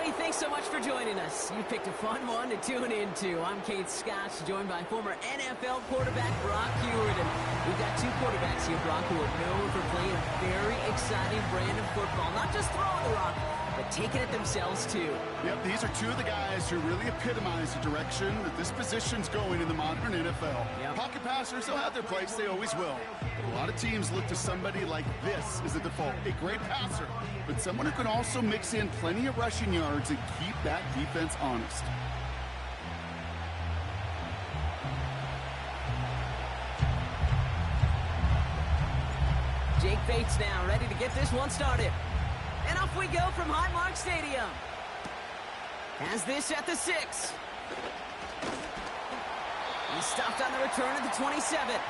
everybody. Thanks so much for joining us. You picked a fun one to tune into. I'm Kate Scott, joined by former NFL quarterback Brock Huard. And we've got two quarterbacks here, Brock, who are known for playing a very exciting brand of football. Not just throwing the rock, but taking it themselves, too. Yep, these are two of the guys who really epitomize the direction that this position's going in the modern NFL. Yep. Pocket passers, they'll have their place. They always will. But a lot of teams look to somebody like this as a default. A great passer, but someone who can also mix in plenty of rushing yards and keep that defense honest. Jake Bates now ready to get this one started. And off we go from Highmark Stadium. Has this at the 6. He's stopped on the return at the 27.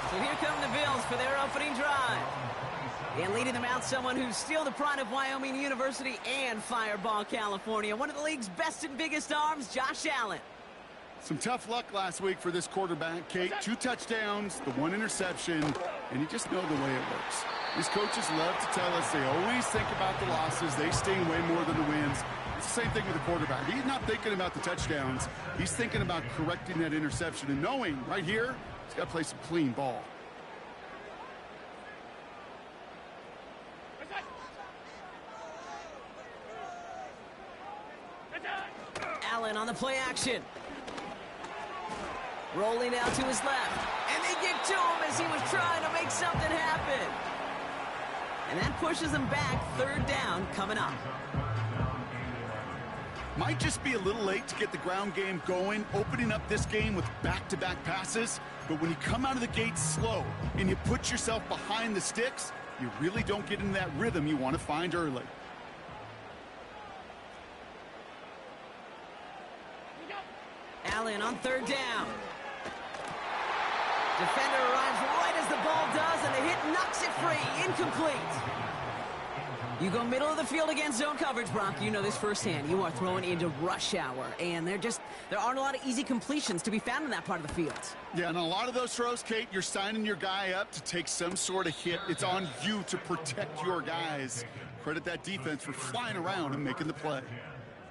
So here come the Bills for their opening drive. And leading them out, someone who's still the pride of Wyoming University and Fireball, California. One of the league's best and biggest arms, Josh Allen. Some tough luck last week for this quarterback, Kate. 2 touchdowns, the 1 interception, and you just know the way it works. These coaches love to tell us they always think about the losses. They sting way more than the wins. It's the same thing with the quarterback. He's not thinking about the touchdowns. He's thinking about correcting that interception and knowing right here, he's got to play some clean ball. Allen on the play action. Rolling out to his left. And they get to him as he was trying to make something happen. And that pushes him back. 3rd down coming up. Might just be a little late to get the ground game going, opening up this game with back-to-back passes. But when you come out of the gate slow and you put yourself behind the sticks, you really don't get into that rhythm you want to find early. Allen on 3rd down. Defender arrives right as the ball does, and the hit knocks it free. Incomplete. You go middle of the field against zone coverage, Brock. You know this firsthand. You are throwing into rush hour, and there aren't a lot of easy completions to be found in that part of the field. Yeah, and a lot of those throws, Kate, you're signing your guy up to take some sort of hit. It's on you to protect your guys. Credit that defense for flying around and making the play.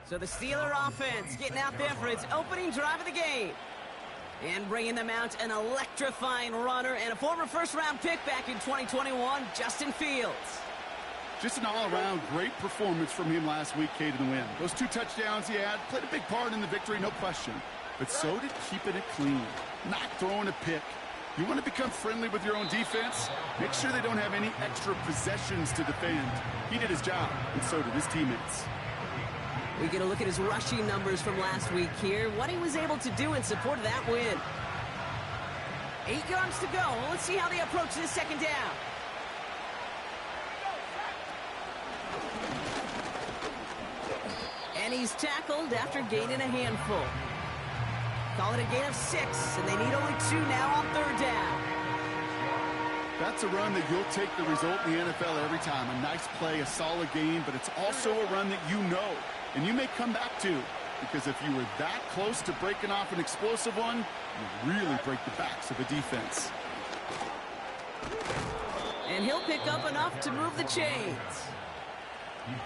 So the Steeler offense getting out there for its opening drive of the game. And bringing them out an electrifying runner and a former first-round pick back in 2021, Justin Fields. Just an all-around great performance from him last week, Kate, in the win. Those 2 touchdowns he had played a big part in the victory, no question. But so did keeping it clean, not throwing a pick. You want to become friendly with your own defense? Make sure they don't have any extra possessions to defend. He did his job, and so did his teammates. We get a look at his rushing numbers from last week here, what he was able to do in support of that win. 8 yards to go. Well, let's see how they approach this 2nd down. And he's tackled after gaining a handful. Call it a gain of 6, and they need only 2 now on 3rd down. That's a run that you'll take the result in the NFL every time. A nice play, a solid game, but it's also a run that you know. And you may come back to, because if you were that close to breaking off an explosive one, you really break the backs of a defense. And he'll pick up enough to move the chains.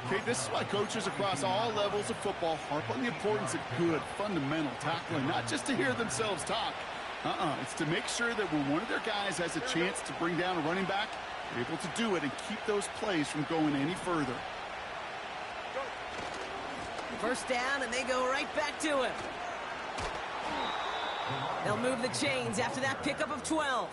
Okay, this is why coaches across all levels of football harp on the importance of good, fundamental tackling, not just to hear themselves talk. It's to make sure that when one of their guys has a chance to bring down a running back, they're able to do it and keep those plays from going any further. 1st down, and they go right back to him. They'll move the chains after that pickup of 12.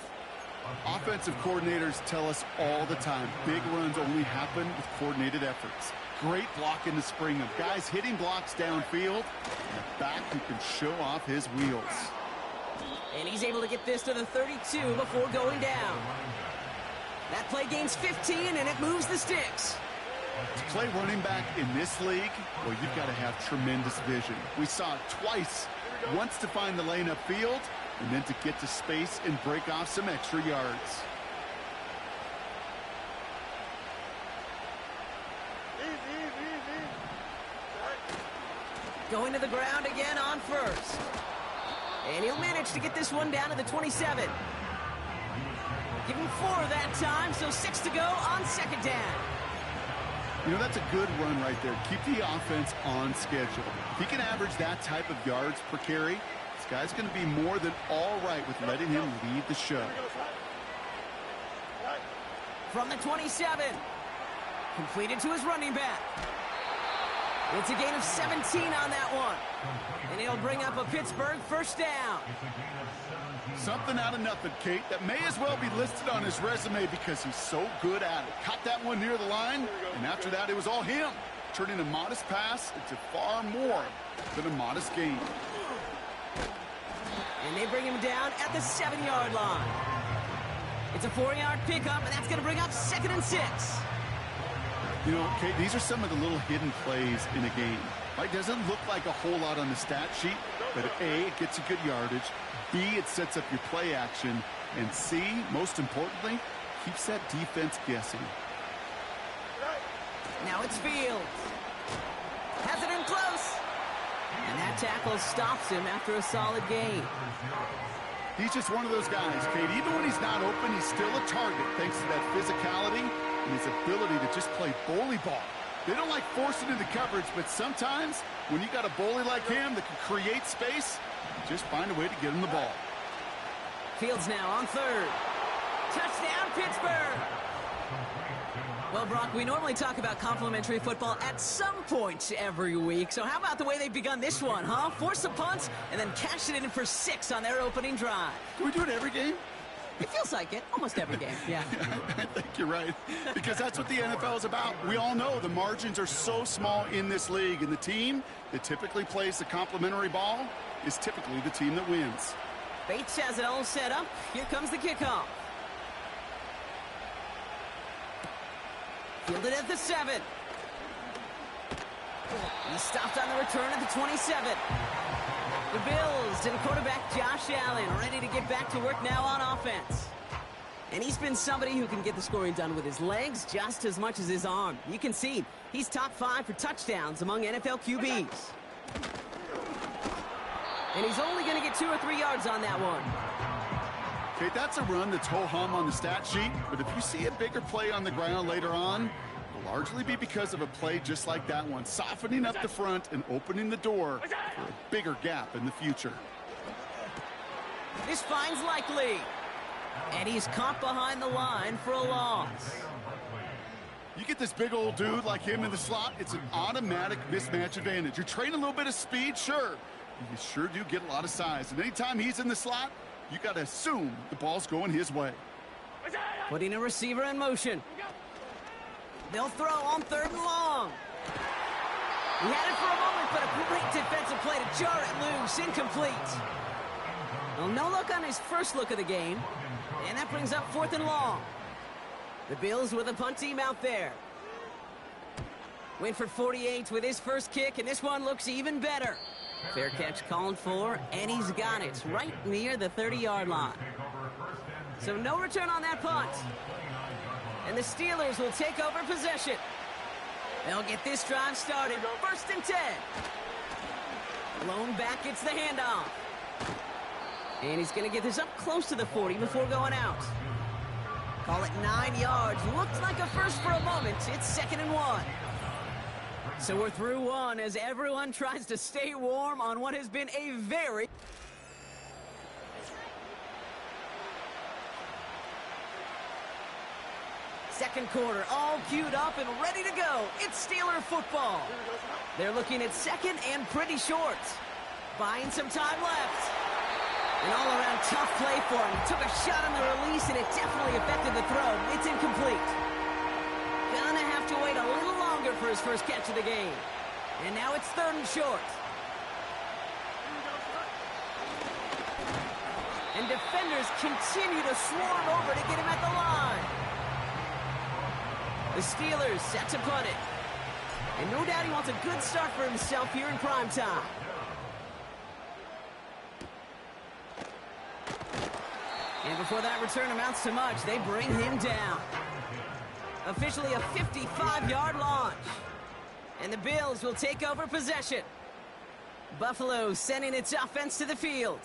Offensive coordinators tell us all the time, big runs only happen with coordinated efforts. Great block in the spring of guys hitting blocks downfield, and a back who can show off his wheels. And he's able to get this to the 32 before going down. That play gains 15, and it moves the sticks. To play running back in this league, well, you've got to have tremendous vision. We saw it twice. Once to find the lane upfield, and then to get to space and break off some extra yards. Going to the ground again on 1st. And he'll manage to get this one down to the 27. Give him 4 that time, so 6 to go on 2nd down. You know, that's a good run right there. Keep the offense on schedule. If he can average that type of yards per carry, this guy's going to be more than all right with letting him lead the show. From the 27, completed to his running back. It's a gain of 17 on that one. And he'll bring up a Pittsburgh first down. Something out of nothing, Kate. That may as well be listed on his resume because he's so good at it. Caught that one near the line, and after that, it was all him. Turning a modest pass into far more than a modest gain. And they bring him down at the 7-yard line. It's a 4-yard pickup, and that's going to bring up 2nd and 6. You know, Kate, these are some of the little hidden plays in a game. Right? Doesn't look like a whole lot on the stat sheet, but A, it gets you good yardage. B, it sets up your play action. And C, most importantly, keeps that defense guessing. Now it's Fields. Has it in close. And that tackle stops him after a solid gain. He's just one of those guys, Kate. Even when he's not open, he's still a target thanks to that physicality and his ability to just play bully ball. They don't like forcing into coverage, but sometimes when you got a bully like him that can create space, just find a way to get him the ball. Fields now on 3rd. Touchdown, Pittsburgh! Well, Brock, we normally talk about complimentary football at some point every week. So how about the way they've begun this one, huh? Force a punt and then cash it in for 6 on their opening drive. Can we do it every game? It feels like it. Almost every game, yeah. I think you're right, because that's what the NFL is about. We all know the margins are so small in this league, and the team that typically plays the complimentary ball is typically the team that wins. Bates has it all set up. Here comes the kickoff. Fielded at the 7. He stopped on the return at the 27. The Bills and quarterback Josh Allen ready to get back to work now on offense. And he's been somebody who can get the scoring done with his legs just as much as his arm. You can see he's top 5 for touchdowns among NFL QBs. And he's only going to get 2 or 3 yards on that one. Okay, that's a run that's ho-hum on the stat sheet, but if you see a bigger play on the ground later on, it'll largely be because of a play just like that one, softening up the front and opening the door for a bigger gap in the future. This finds Likely, and he's caught behind the line for a loss. You get this big old dude like him in the slot, it's an automatic mismatch advantage. You're trading a little bit of speed, sure. You sure do get a lot of size, and anytime he's in the slot, you got to assume the ball's going his way. Putting a receiver in motion. They'll throw on 3rd and long. He had it for a moment, but a great defensive play to jar it loose. Incomplete. Well, no look on his first look of the game. And that brings up 4th and long. The Bills with a punt team out there. Winford 48 with his first kick, and this one looks even better. Fair catch called for, and he's got it right near the 30-yard line. So no return on that punt. And the Steelers will take over possession. They'll get this drive started. 1st and 10. Blown back gets the handoff. And he's going to get this up close to the 40 before going out. Call it 9 yards. Looked like a first for a moment. It's 2nd and 1. So we're through one as everyone tries to stay warm on what has been a very... Second quarter, all queued up and ready to go. It's Steeler football. They're looking at 2nd and pretty short. Buying some time left. An all-around tough play for him. He took a shot on the release, and it definitely affected the throw. It's incomplete. Gonna have to wait a little longer for his first catch of the game. And now it's 3rd and short. And defenders continue to swarm over to get him at the line. The Steelers set to punt it. And no doubt he wants a good start for himself here in prime time. And before that return amounts to much, they bring him down. Officially a 55-yard launch. And the Bills will take over possession. Buffalo sending its offense to the field.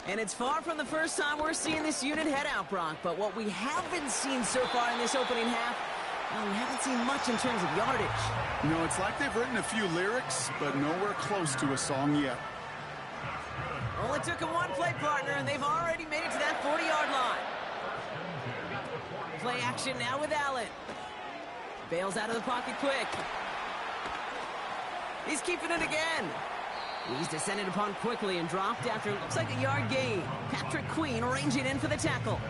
And it's far from the first time we're seeing this unit head out, Brock. But what we haven't seen so far in this opening half Well, we haven't seen much in terms of yardage. No, it's like they've written a few lyrics, but nowhere close to a song yet. Only took him one play, partner, and they've already made it to that 40-yard line. Play action now with Allen. Bails out of the pocket quick. He's keeping it again. He's descended upon quickly and dropped after it looks like a yard gain. Patrick Queen ranging in for the tackle.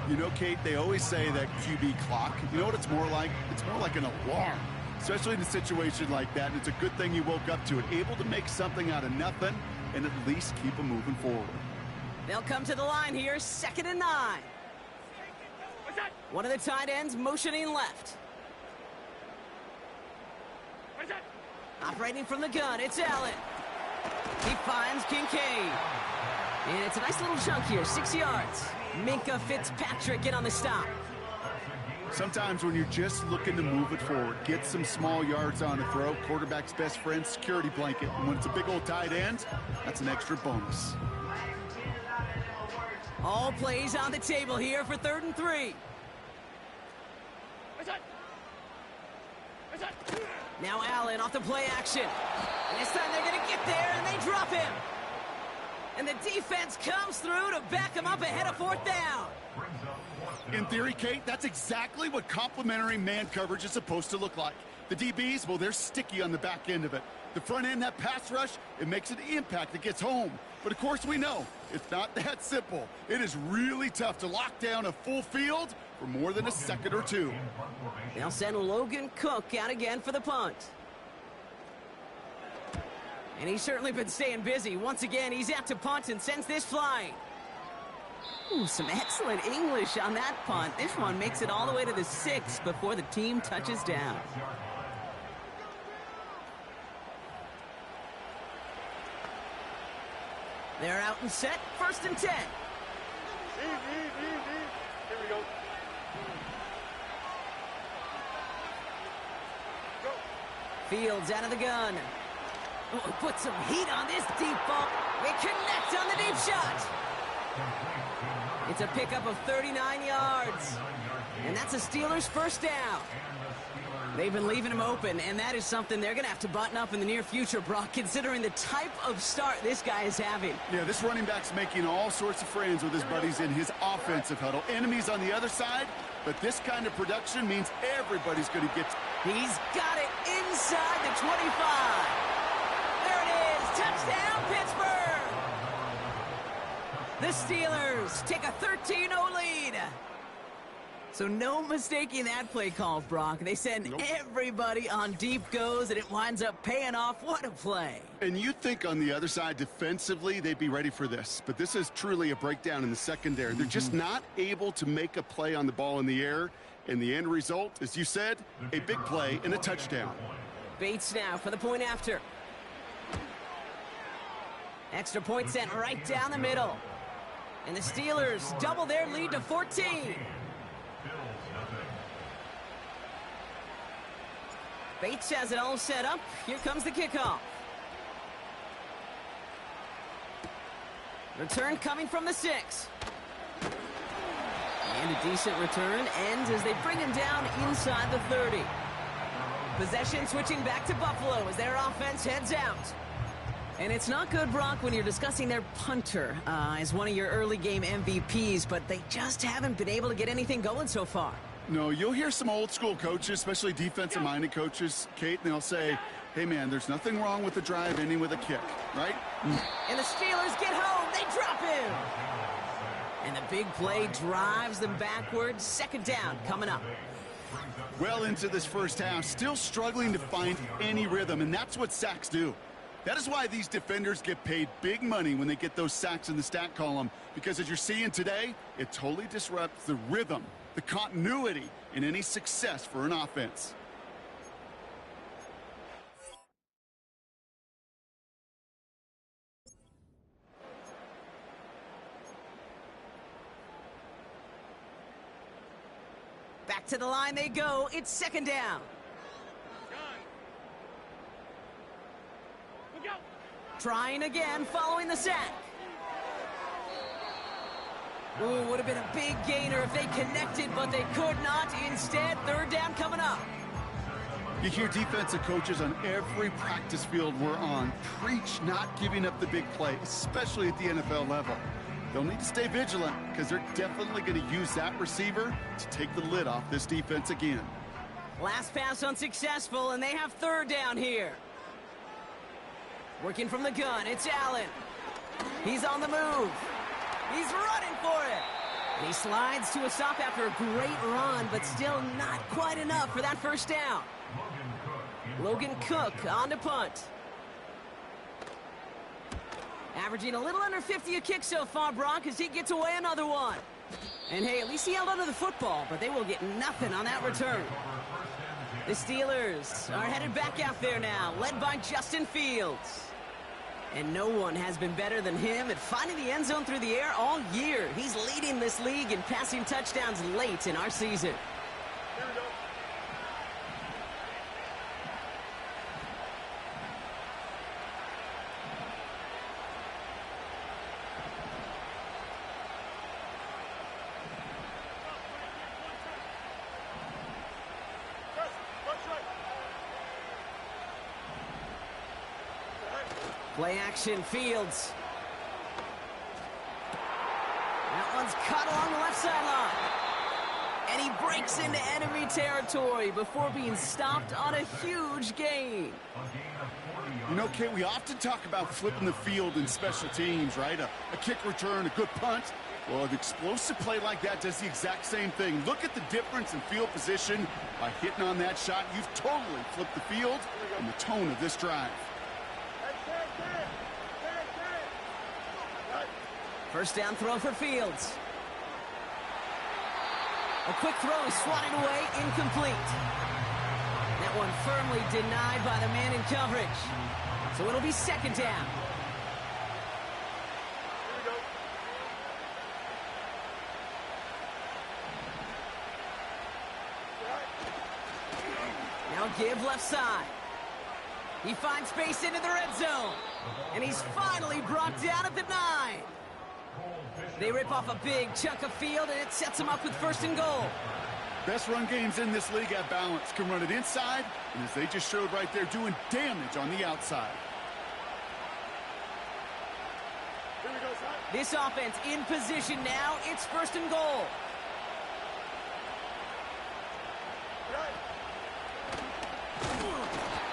You know, Kate, they always say that QB clock, you know what it's more like? It's more like an alarm, especially in a situation like that. And it's a good thing you woke up to it, able to make something out of nothing and at least keep them moving forward. They'll come to the line here, 2nd and 9. One of the tight ends motioning left. Operating from the gun, it's Allen. He finds Kincaid. And it's a nice little chunk here, 6 yards. Minka Fitzpatrick in on the stop. Sometimes when you're just looking to move it forward, get some small yards on a throw, quarterback's best friend, security blanket. And when it's a big old tight end, that's an extra bonus. All plays on the table here for 3rd and 3. Now Allen off the play action. And this time they're going to get there, and they drop him. And the defense comes through to back him up ahead of 4th down. In theory, Kate, that's exactly what complementary man coverage is supposed to look like. The DBs, well, they're sticky on the back end of it. The front end, that pass rush, it makes an impact that gets home. But of course we know, it's not that simple. It is really tough to lock down a full field for more than a second or two. They'll send Logan Cook out again for the punt. And he's certainly been staying busy. Once again, he's out to punt and sends this flying. Ooh, some excellent English on that punt. This one makes it all the way to the 6 before the team touches down. They're out and set, 1st and 10. Here we go. Fields out of the gun. Oh, put some heat on this deep ball. They connect on the deep shot. It's a pickup of 39 yards. And that's a Steelers 1st down. They've been leaving him open, and that is something they're going to have to button up in the near future, Brock, considering the type of start this guy is having. Yeah, this running back's making all sorts of friends with his buddies in his offensive huddle. Enemies on the other side, but this kind of production means everybody's going to get... He's got it inside the 25. There it is. Touchdown, Pittsburgh. The Steelers take a 13-0 lead. So no mistaking that play call, Brock. They send everybody on deep goes, and it winds up paying off. What a play. And you think on the other side, defensively, they'd be ready for this. But this is truly a breakdown in the secondary. They're just not able to make a play on the ball in the air. And the end result, as you said, a big play and a touchdown. Bates now for the point after. Extra point sent right down the middle. And the Steelers double their lead to 14. Bates has it all set up. Here comes the kickoff. Return coming from the 6. And a decent return ends as they bring him down inside the 30. Possession switching back to Buffalo as their offense heads out. And it's not good, Brock, when you're discussing their punter as one of your early game MVPs, but they just haven't been able to get anything going so far. No, you'll hear some old school coaches, especially defensive-minded coaches, Kate, and they'll say, hey, man, there's nothing wrong with the drive ending with a kick, right? And the Steelers get home. They drop him. And the big play drives them backwards. 2nd down coming up. Well into this first half, still struggling to find any rhythm, and that's what sacks do. That is why these defenders get paid big money when they get those sacks in the stat column, because as you're seeing today, it totally disrupts the rhythm, the continuity, and any success for an offense. Back to the line they go. It's 2nd down. Trying again following the sack. Ooh, would have been a big gainer if they connected, but they could not. Instead, 3rd down coming up. You hear defensive coaches on every practice field we're on preach not giving up the big play, especially at the NFL level. They'll need to stay vigilant because they're definitely going to use that receiver to take the lid off this defense again. Last pass unsuccessful, and they have third down here. Working from the gun, it's Allen. He's on the move. He's running for it. And he slides to a stop after a great run, but still not quite enough for that first down. Logan Cook on to punt. Averaging a little under 50 a kick so far, Brock, as he gets away another one. And hey, at least he held onto the football, but they will get nothing on that return. The Steelers are headed back out there now, led by Justin Fields. And no one has been better than him at finding the end zone through the air all year. He's leading this league in passing touchdowns late in our season. Play action, Fields. That one's cut along the left sideline. And he breaks into enemy territory before being stopped on a huge gain. You know, Kate, we often talk about flipping the field in special teams, right? A kick return, a good punt. Well, an explosive play like that does the exact same thing. Look at the difference in field position. By hitting on that shot, you've totally flipped the field and the tone of this drive. First down throw for Fields. A quick throw is swatted away, incomplete. That one firmly denied by the man in coverage. So it'll be second down. Now give left side. He finds space into the red zone. And he's finally brought down at the 9. They rip off a big chunk of field, and it sets them up with first and goal. Best run games in this league at balance. Can run it inside, and as they just showed right there, doing damage on the outside. This offense in position now. It's first and goal.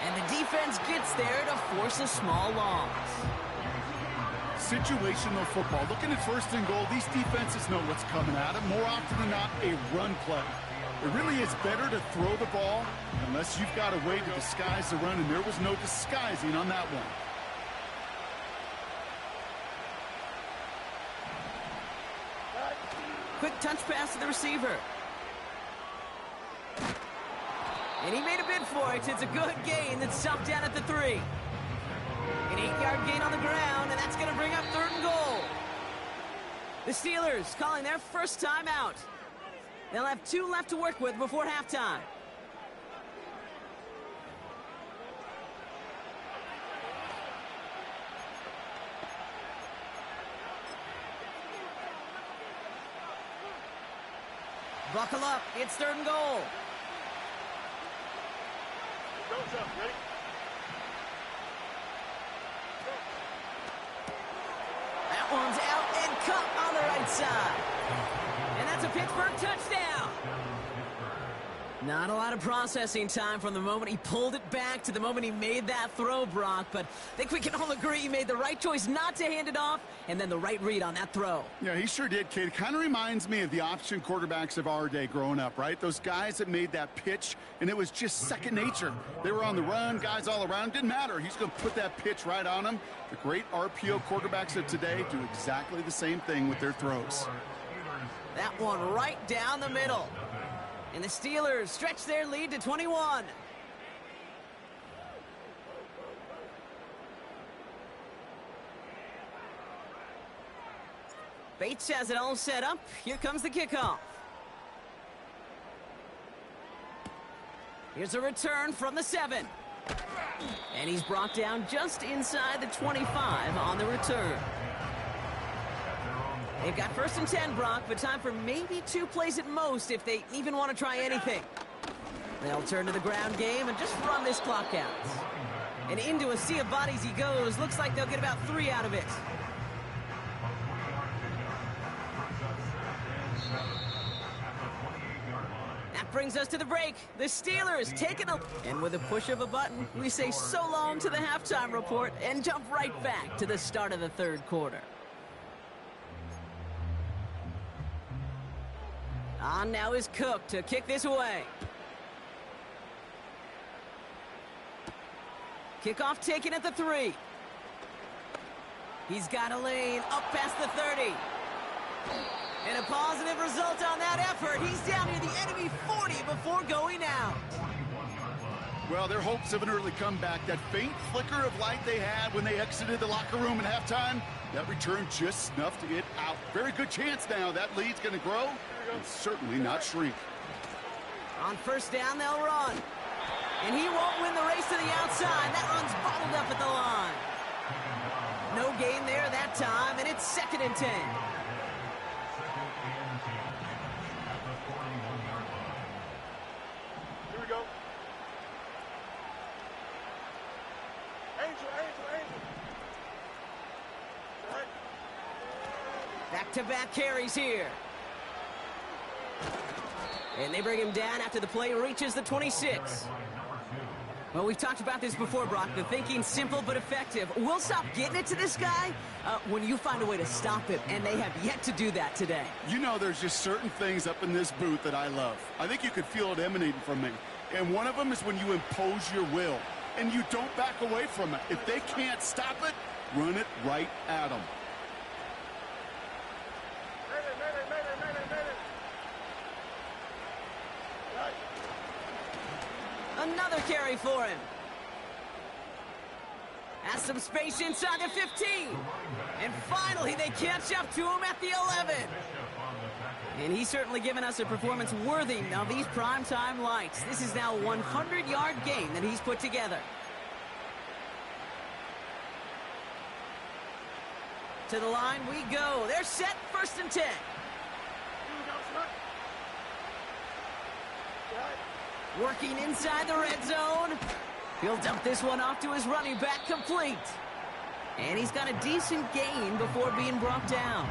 And the defense gets there to force a small loss. Situational football. Looking at first and goal, these defenses know what's coming at them. More often than not, a run play. It really is better to throw the ball unless you've got a way to disguise the run, and there was no disguising on that one. Quick touch pass to the receiver. And he made a bid for it. It's a good gain that's stopped down at the 3. An 8-yard gain on the ground, and that's going to bring up third and goal. The Steelers calling their first time out. They'll have 2 left to work with before halftime. Buckle up. It's third and goal. Ready? That one's out and cut on the right side. And that's a Pittsburgh touchdown. Not a lot of processing time from the moment he pulled it back to the moment he made that throw, Brock. But I think we can all agree he made the right choice not to hand it off, and then the right read on that throw. Yeah, he sure did, Kate. It kind of reminds me of the option quarterbacks of our day growing up, right? Those guys that made that pitch, and it was just second nature. They were on the run, guys all around. Didn't matter. He's going to put that pitch right on them. The great RPO quarterbacks of today do exactly the same thing with their throws. That one right down the middle. And the Steelers stretch their lead to 21. Bates has it all set up. Here comes the kickoff. Here's a return from the 7. And he's brought down just inside the 25 on the return. They've got first and 10, Brock, but time for maybe 2 plays at most if they even want to try anything. They'll turn to the ground game and just run this clock out. And into a sea of bodies he goes. Looks like they'll get about 3 out of it. That brings us to the break. The Steelers taking a... And with a push of a button, we say so long to the halftime report and jump right back to the start of the third quarter. On now is Cook to kick this away. Kickoff taken at the 3. He's got a lane up past the 30. And a positive result on that effort. He's down near the enemy 40 before going out. Well, their hopes of an early comeback, that faint flicker of light they had when they exited the locker room at halftime, that return just snuffed it out. Very good chance now. That lead's going to grow and certainly not shrink. On first down, they'll run. And he won't win the race to the outside. That run's bottled up at the line. No gain there that time, and it's 2nd and 10. Here we go. Angel. Right. Back-to-back carries here. And they bring him down after the play reaches the 26. Well, we've talked about this before, Brock. The thinking's simple but effective. We'll stop getting it to this guy when you find a way to stop him, and they have yet to do that today. You know, there's just certain things up in this booth that I love. I think you could feel it emanating from me. And one of them is when you impose your will, and you don't back away from it. If they can't stop it, run it right at them. Another carry for him. Has some space inside the 15. And finally, they catch up to him at the 11. And he's certainly given us a performance worthy of these primetime lights. This is now a 100-yard game that he's put together. To the line we go. They're set, 1st and 10. Working inside the red zone. He'll dump this one off to his running back, complete. And he's got a decent gain before being brought down.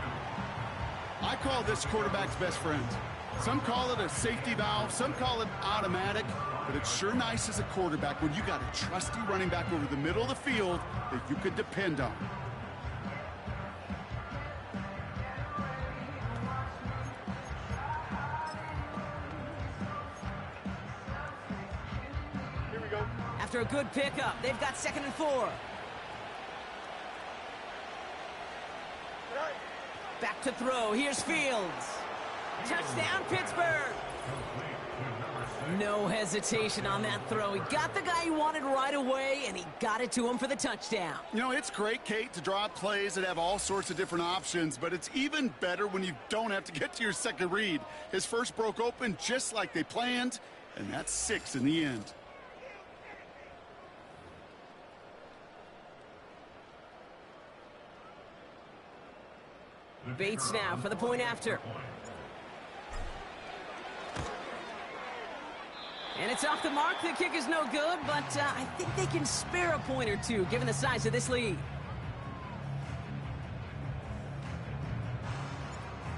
I call this quarterback's best friend. Some call it a safety valve, some call it automatic, but it's sure nice as a quarterback when you got a trusty running back over the middle of the field that you could depend on. After a good pickup, they've got 2nd and 4. Back to throw. Here's Fields. Touchdown, Pittsburgh. No hesitation on that throw. He got the guy he wanted right away, and he got it to him for the touchdown. You know, it's great, Kate, to draw up plays that have all sorts of different options, but it's even better when you don't have to get to your second read. His first broke open just like they planned, and that's 6 in the end. Bates now for the point after. And it's off the mark. The kick is no good, but I think they can spare a point or two given the size of this lead.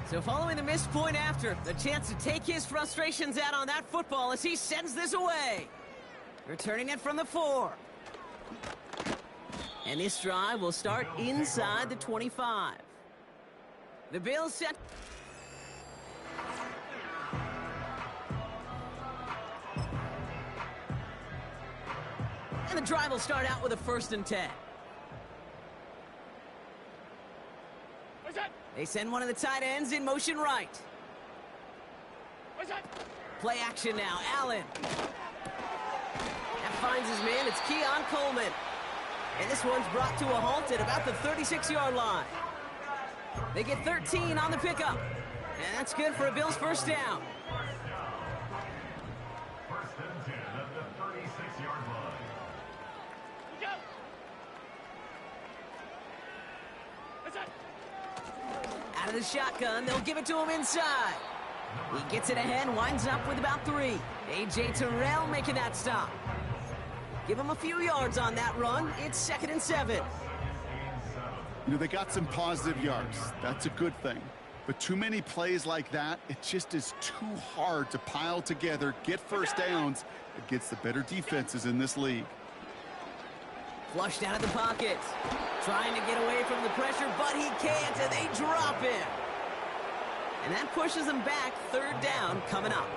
So following the missed point after, the chance to take his frustrations out on that football as he sends this away. Returning it from the 4. And this drive will start inside the 25. The Bills set. And the drive will start out with a 1st and 10. They send one of the tight ends in motion right. Play action now. Allen. That finds his man. It's Keon Coleman. And this one's brought to a halt at about the 36-yard line. They get 13 on the pickup. And that's good for a Bills 1st down. First and 10 at the 36-yard line. Out of the shotgun, they'll give it to him inside. He gets it ahead and winds up with about 3. A.J. Terrell making that stop. Give him a few yards on that run. It's 2nd and 7. You know, they got some positive yards. That's a good thing. But too many plays like that, it just is too hard to pile together, get first downs against the better defenses in this league. Flushed out of the pocket. Trying to get away from the pressure, but he can't, and they drop him. And that pushes him back. 3rd down coming up.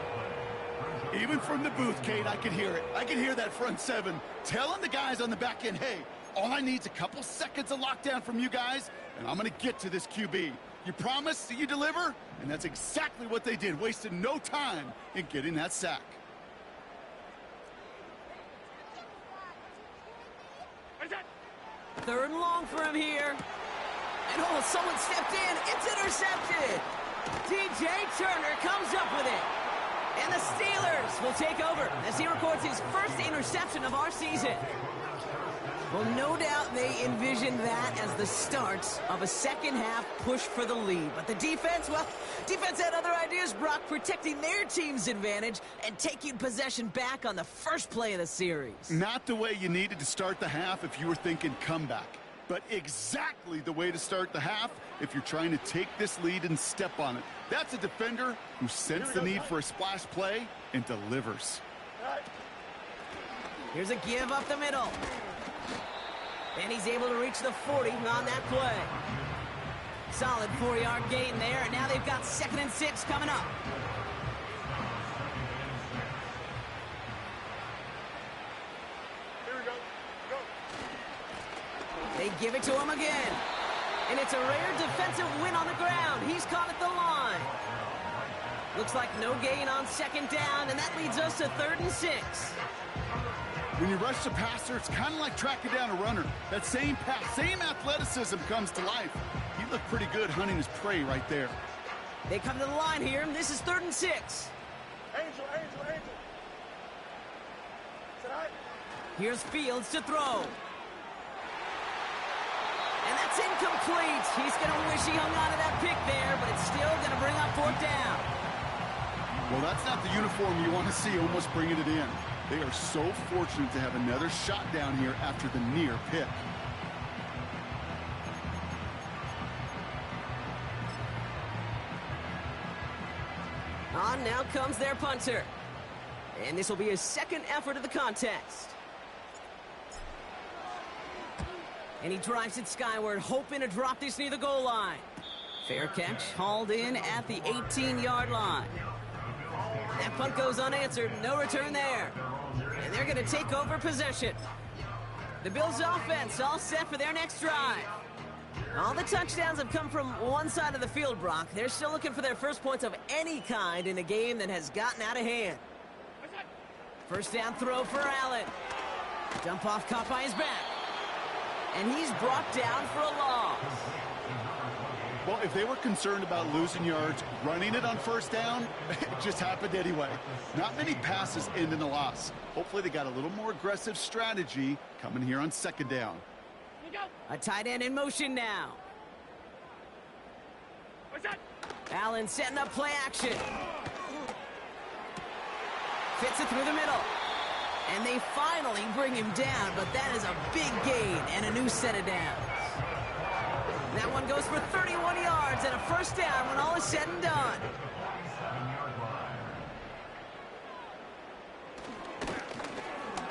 Even from the booth, Kate, I could hear it. I could hear that front 7 telling the guys on the back end, hey, all I need is a couple seconds of lockdown from you guys, and I'm going to get to this QB. You promise that you deliver? And that's exactly what they did. Wasted no time in getting that sack. Third and long for him here. And oh, someone stepped in. It's intercepted. DJ Turner comes up with it. And the Steelers will take over as he records his first interception of our season. Well, no doubt they envisioned that as the start of a second-half push for the lead. But the defense, well, defense had other ideas, Brock, protecting their team's advantage and taking possession back on the first play of the series. Not the way you needed to start the half if you were thinking comeback, but exactly the way to start the half if you're trying to take this lead and step on it. That's a defender who sensed the need for a splash play and delivers. Here's a give up the middle. And he's able to reach the 40 on that play. Solid 4-yard gain there, and now they've got 2nd and 6 coming up. Here we go. Go. They give it to him again. And it's a rare defensive win on the ground. He's caught at the line. Looks like no gain on 2nd down, and that leads us to 3rd and 6. When you rush the passer, it's kind of like tracking down a runner. That same pass, same athleticism comes to life. He looked pretty good hunting his prey right there. They come to the line here. This is 3rd and 6. Angel. Sit high. Here's Fields to throw. And that's incomplete. He's going to wish he hung on to that pick there, but it's still going to bring up 4th down. Well, that's not the uniform you want to see almost bringing it in. They are so fortunate to have another shot down here after the near pick. On now comes their punter. And this will be his 2nd effort of the contest. And he drives it skyward, hoping to drop this near the goal line. Fair catch, hauled in at the 18-yard line. That punt goes unanswered, no return there. And they're going to take over possession. The Bills offense all set for their next drive. All the touchdowns have come from one side of the field, Brock. They're still looking for their first points of any kind in a game that has gotten out of hand. First down throw for Allen. Dump off caught by his back. And he's brought down for a loss. Well, if they were concerned about losing yards, running it on 1st down, it just happened anyway. Not many passes end in a loss. Hopefully they got a little more aggressive strategy coming here on 2nd down. A tight end in motion now. What's that? Allen setting up play action. Fits it through the middle. And they finally bring him down, but that is a big gain and a new set of downs. That one goes for 31 yards and a 1st down when all is said and done.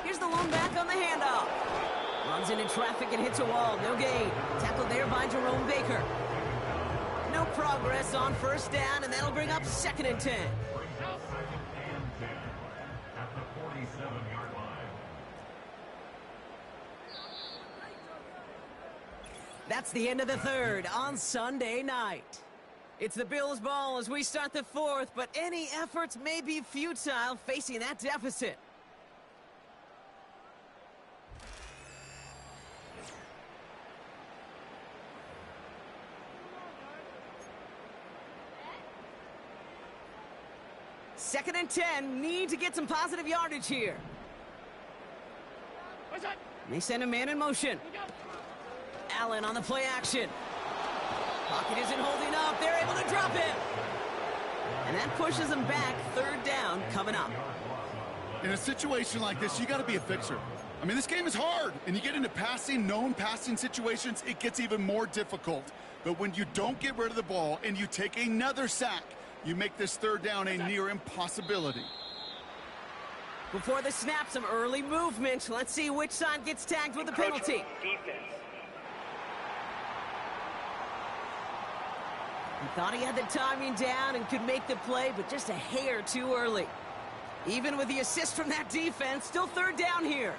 Here's the lone back on the handoff. Runs into traffic and hits a wall. No gain. Tackled there by Jerome Baker. No progress on 1st down, and that'll bring up 2nd and 10. That's the end of the 3rd on Sunday night. It's the Bills' ball as we start the 4th, but any efforts may be futile facing that deficit. Second and 10, need to get some positive yardage here. What's that? They send a man in motion. Allen on the play action. Pocket isn't holding up. They're able to drop him. And that pushes them back. 3rd down coming up. In a situation like this, you got to be a fixer. I mean, this game is hard, and you get into known passing situations, it gets even more difficult. But when you don't get rid of the ball and you take another sack, you make this third down a near impossibility. Before the snap, some early movement. Let's see which side gets tagged with the penalty. Defense. He thought he had the timing down and could make the play, but just a hair too early. Even with the assist from that defense, still third down here.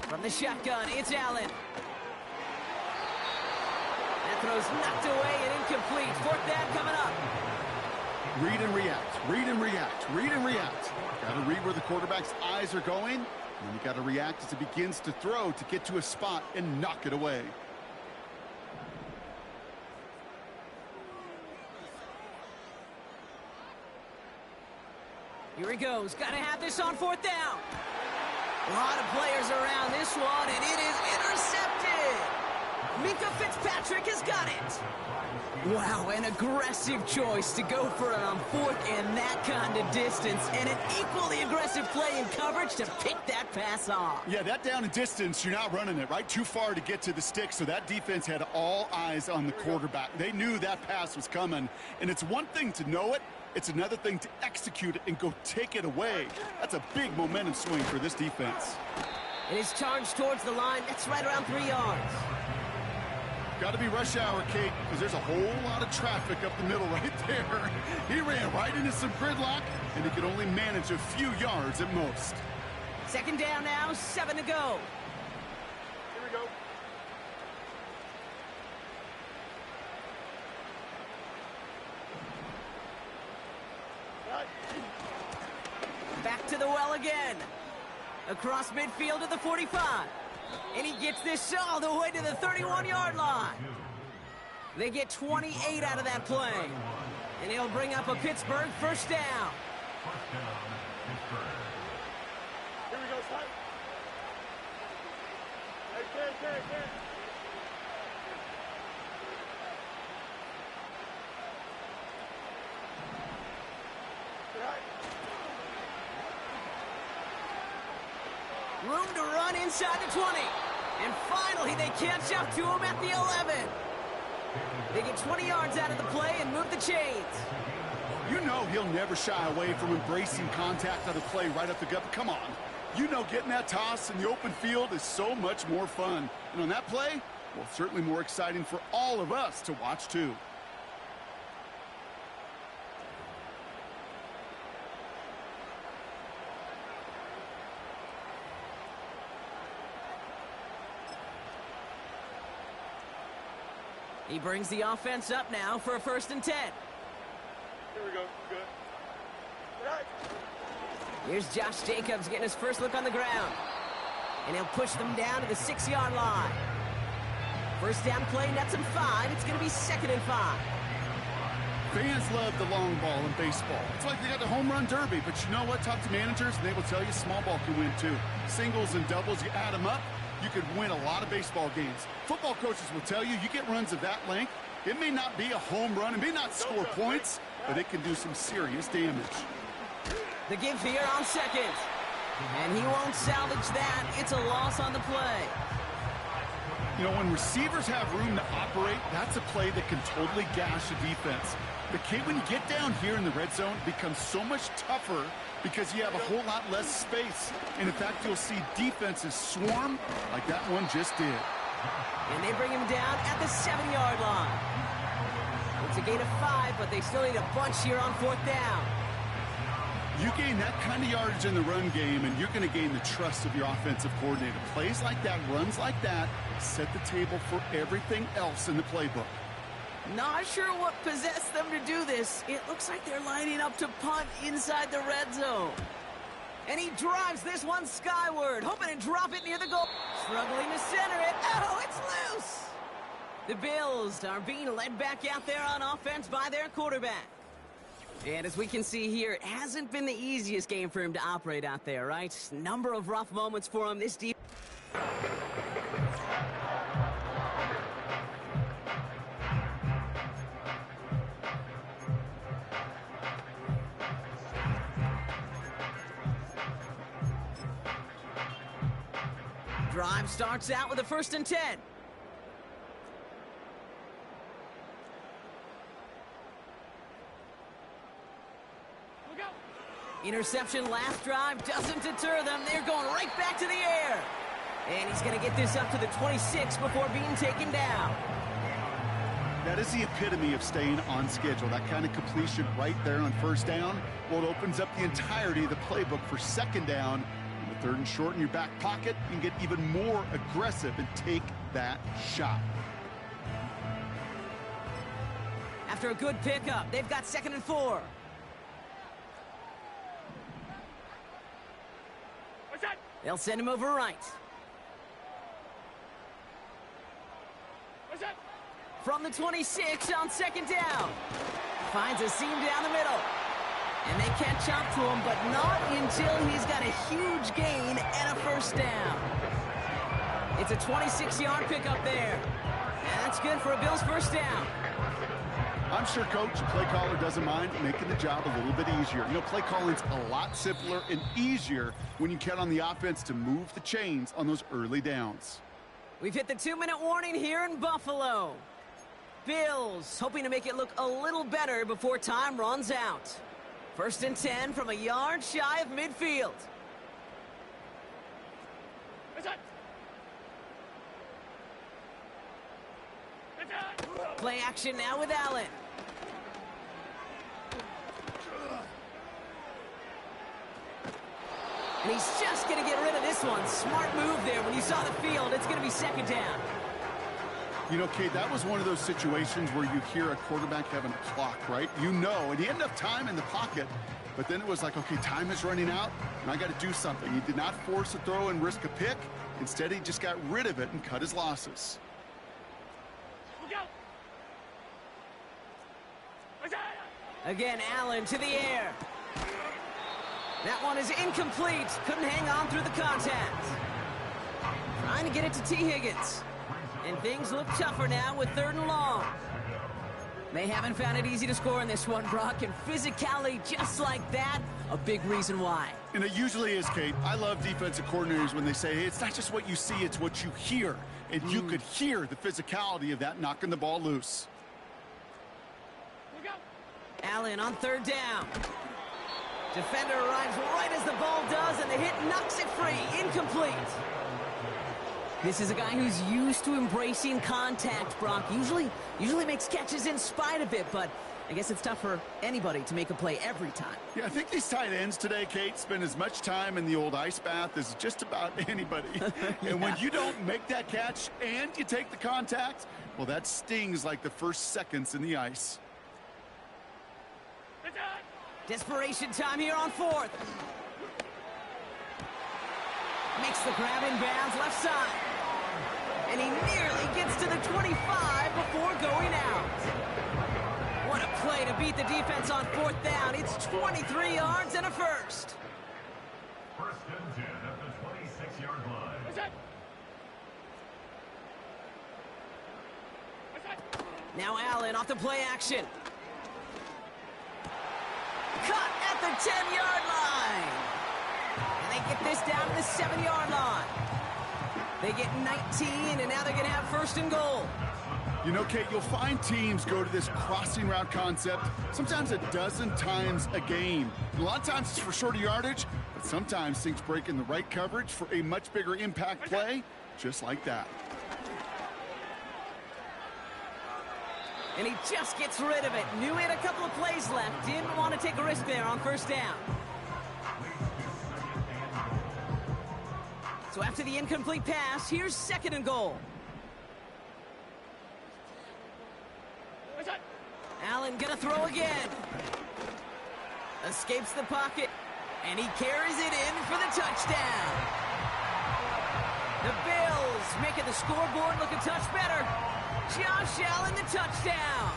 From the shotgun, it's Allen. That throw's knocked away and incomplete. Fourth down coming up. Read and react, read and react, read and react. Got to read where the quarterback's eyes are going, and you got to react as it begins to throw to get to a spot and knock it away. Here he goes. Got to have this on fourth down. A lot of players around this one, and it is intercepted. Minka Fitzpatrick has got it. Wow, an aggressive choice to go for it on fourth and that kind of distance, and an equally aggressive play in coverage to pick that pass off. Yeah, that down and distance, you're not running it, right? Too far to get to the stick, so that defense had all eyes on the quarterback. They knew that pass was coming, and it's one thing to know it, it's another thing to execute it and go take it away. That's a big momentum swing for this defense. It is charged towards the line. That's right around 3 yards. Got to be rush hour, Kate, because there's a whole lot of traffic up the middle right there. He ran right into some gridlock, and he could only manage a few yards at most. Second down now, 7 to go. Here we go. Right. Back to the well again. Across midfield to the 45. And he gets this all the way to the 31-yard line. They get 28 out of that play. And he'll bring up a Pittsburgh first down. First down, Pittsburgh. Here we go, son. Hey, Ken. Room to run inside the 20. And finally, they catch up to him at the 11. They get 20 yards out of the play and move the chains. You know he'll never shy away from embracing contact on the play right up the gut. But come on. You know getting that toss in the open field is so much more fun. And on that play, well, certainly more exciting for all of us to watch, too. He brings the offense up now for a 1st and 10. Here we go. Good. Right. Here's Josh Jacobs getting his first look on the ground. And he'll push them down to the 6-yard line. First down play, nets him 5. It's going to be 2nd and 5. Fans love the long ball in baseball. It's like they got the home run derby, but you know what? Talk to managers, and they will tell you small ball can win, too. Singles and doubles, you add them up, you could win a lot of baseball games. Football coaches will tell you, you get runs of that length, it may not be a home run, it may not score points, but it can do some serious damage. The give here on 2nd. And he won't salvage that. It's a loss on the play. You know, when receivers have room to operate, that's a play that can totally gash a defense. But Kate, when you get down here in the red zone, it becomes so much tougher because you have a whole lot less space. And in fact, you'll see defenses swarm like that one just did. And they bring him down at the 7-yard line. It's a gain of 5, but they still need a bunch here on 4th down. You gain that kind of yardage in the run game, and you're going to gain the trust of your offensive coordinator. Plays like that, runs like that, set the table for everything else in the playbook. Not sure what possessed them to do this. It looks like they're lining up to punt inside the red zone. And he drives this one skyward, hoping to drop it near the goal. Struggling to center it. Oh, it's loose. The Bills are being led back out there on offense by their quarterback. And as we can see here, it hasn't been the easiest game for him to operate out there, right? Number of rough moments for him this deep. Drive starts out with a 1st and 10. Look out. Interception last drive doesn't deter them. They're going right back to the air. And he's going to get this up to the 26 before being taken down. That is the epitome of staying on schedule. That kind of completion right there on 1st down. Well, it opens up the entirety of the playbook for 2nd down. And with 3rd and short in your back pocket, you can get even more aggressive and take that shot. After a good pickup, they've got 2nd and 4. What's that? They'll send him over right. What's that? From the 26 on 2nd down. Finds a seam down the middle. And they catch up to him, but not until he's got a huge gain and a 1st down. It's a 26-yard pickup there. And that's good for a Bills 1st down. I'm sure Coach, the play caller, doesn't mind making the job a little bit easier. You know, play calling's a lot simpler and easier when you count on the offense to move the chains on those early downs. We've hit the 2-minute warning here in Buffalo. Bills hoping to make it look a little better before time runs out. 1st and 10 from a yard shy of midfield. What's that? What's that? Play action now with Allen. And he's just going to get rid of this one. Smart move there. When you saw the field, it's going to be 2nd down. You know, Kate, that was one of those situations where you hear a quarterback having a clock, right? You know, and he had enough time in the pocket, but then it was like, okay, time is running out, and I got to do something. He did not force a throw and risk a pick. Instead, he just got rid of it and cut his losses. Look out. What's that? Again, Allen to the air. That one is incomplete. Couldn't hang on through the contact. Trying to get it to T. Higgins. And things look tougher now with 3rd and long. They haven't found it easy to score in this one, Brock, and physicality just like that, a big reason why. And it usually is, Kate. I love defensive coordinators when they say, hey, it's not just what you see, it's what you hear. And you could hear the physicality of that knocking the ball loose. Look out. Allen on 3rd down. Defender arrives right as the ball does, and the hit knocks it free. Incomplete. This is a guy who's used to embracing contact, Brock. Usually makes catches in spite of it, but I guess it's tough for anybody to make a play every time. Yeah, I think these tight ends today, Kate, spend as much time in the old ice bath as just about anybody. And when you don't make that catch and you take the contact, well, that stings like the first seconds in the ice. What's that? Desperation time here on 4th. Makes the grab in bounds left side. And he nearly gets to the 25 before going out. What a play to beat the defense on 4th down. It's 23 yards and a 1st. 1st and 10 at the 26-yard line. What's that? What's that? Now Allen off the play action. Cut at the 10-yard line. And they get this down to the 7-yard line. They get 19, and now they're going to have 1st and goal. You know, Kate, you'll find teams go to this crossing route concept sometimes a dozen times a game. And a lot of times it's for shorter yardage, but sometimes things break in the right coverage for a much bigger impact play, just like that. And he just gets rid of it. Knew he had a couple of plays left. Didn't want to take a risk there on 1st down. So after the incomplete pass, here's 2nd and goal. What's that? Allen gonna throw again. Escapes the pocket, and he carries it in for the touchdown. The Bills making the scoreboard look a touch better. Josh Allen, the touchdown.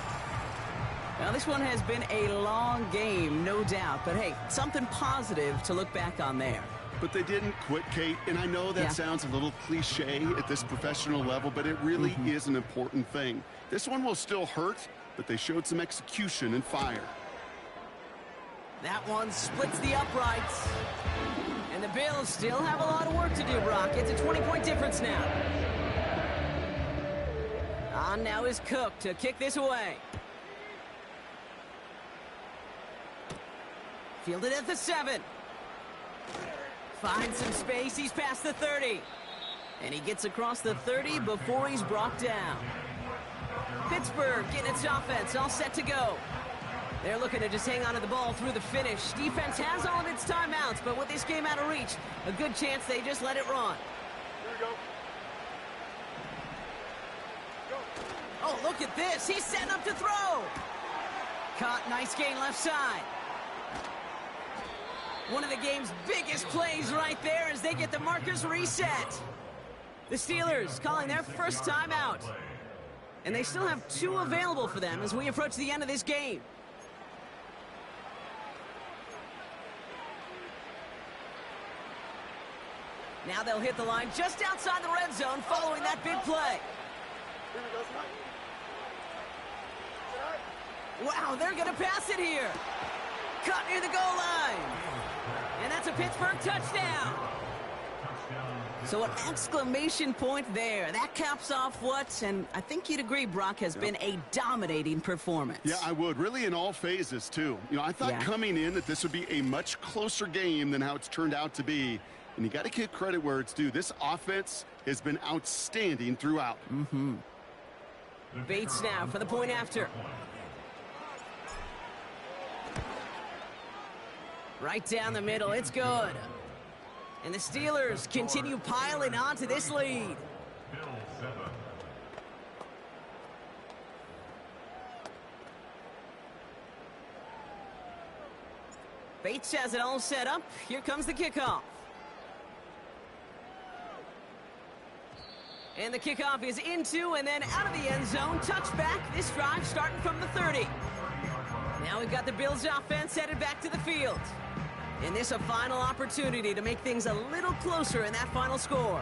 Now, this one has been a long game, no doubt. But, hey, something positive to look back on there. But they didn't quit, Kate, and I know that sounds a little cliche at this professional level, but it really is an important thing. This one will still hurt, but they showed some execution and fire. That one splits the uprights. And the Bills still have a lot of work to do, Brock. It's a 20-point difference now. On now is Cook to kick this away. Fielded at the 7. Finds some space. He's past the 30. And he gets across the 30 before he's brought down. Pittsburgh getting its offense all set to go. They're looking to just hang on to the ball through the finish. Defense has all of its timeouts, but with this game out of reach, a good chance they just let it run. Here we go. Oh, look at this. He's setting up to throw. Caught, nice gain left side. One of the game's biggest plays right there as they get the markers reset. The Steelers calling their first timeout. And they still have 2 available for them as we approach the end of this game. Now they'll hit the line just outside the red zone following that big play. Here we go, Scott. Wow, they're going to pass it here. Cut near the goal line. And that's a Pittsburgh touchdown. So an exclamation point there. That caps off what, and I think you'd agree, Brock, has been a dominating performance. Yeah, I would. Really in all phases, too. You know, I thought coming in that this would be a much closer game than how it's turned out to be. And you got to give credit where it's due. This offense has been outstanding throughout. Bates now for the point after. Right down the middle. It's good. And the Steelers continue piling onto this lead. Bates has it all set up. Here comes the kickoff. And the kickoff is into and then out of the end zone. Touchback. This drive starting from the 30. Now we've got the Bills offense headed back to the field. And this a final opportunity to make things a little closer in that final score.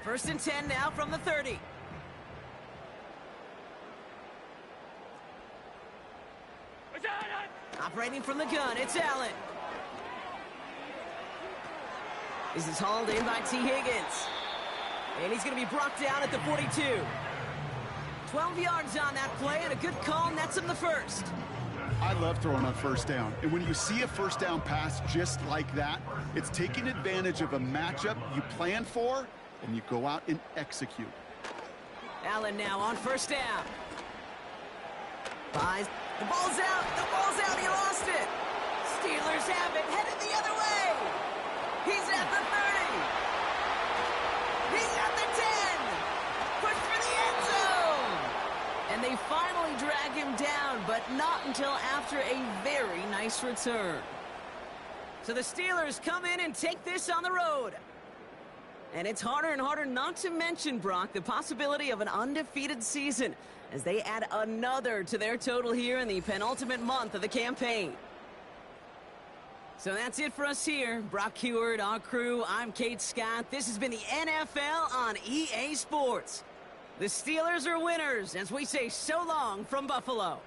1st and 10 now from the 30. Operating from the gun, it's Allen. This is hauled in by T. Higgins. And he's going to be brought down at the 42. 12 yards on that play, and a good call nets him the first. I love throwing on first down. And when you see a first down pass just like that, it's taking advantage of a matchup you plan for, and you go out and execute. Allen now on first down. Buys. The ball's out. The ball's out. He lost it. Steelers have it. Headed the other way. He's at the 30. He's at the 10. Push for the end zone. And they finally drag him down, but not until after a very nice return. So the Steelers come in and take this on the road. And it's harder and harder not to mention, Brock, the possibility of an undefeated season as they add another to their total here in the penultimate month of the campaign. So that's it for us here. Brock Huard, our crew, I'm Kate Scott. This has been the NFL on EA Sports. The Steelers are winners as we say so long from Buffalo.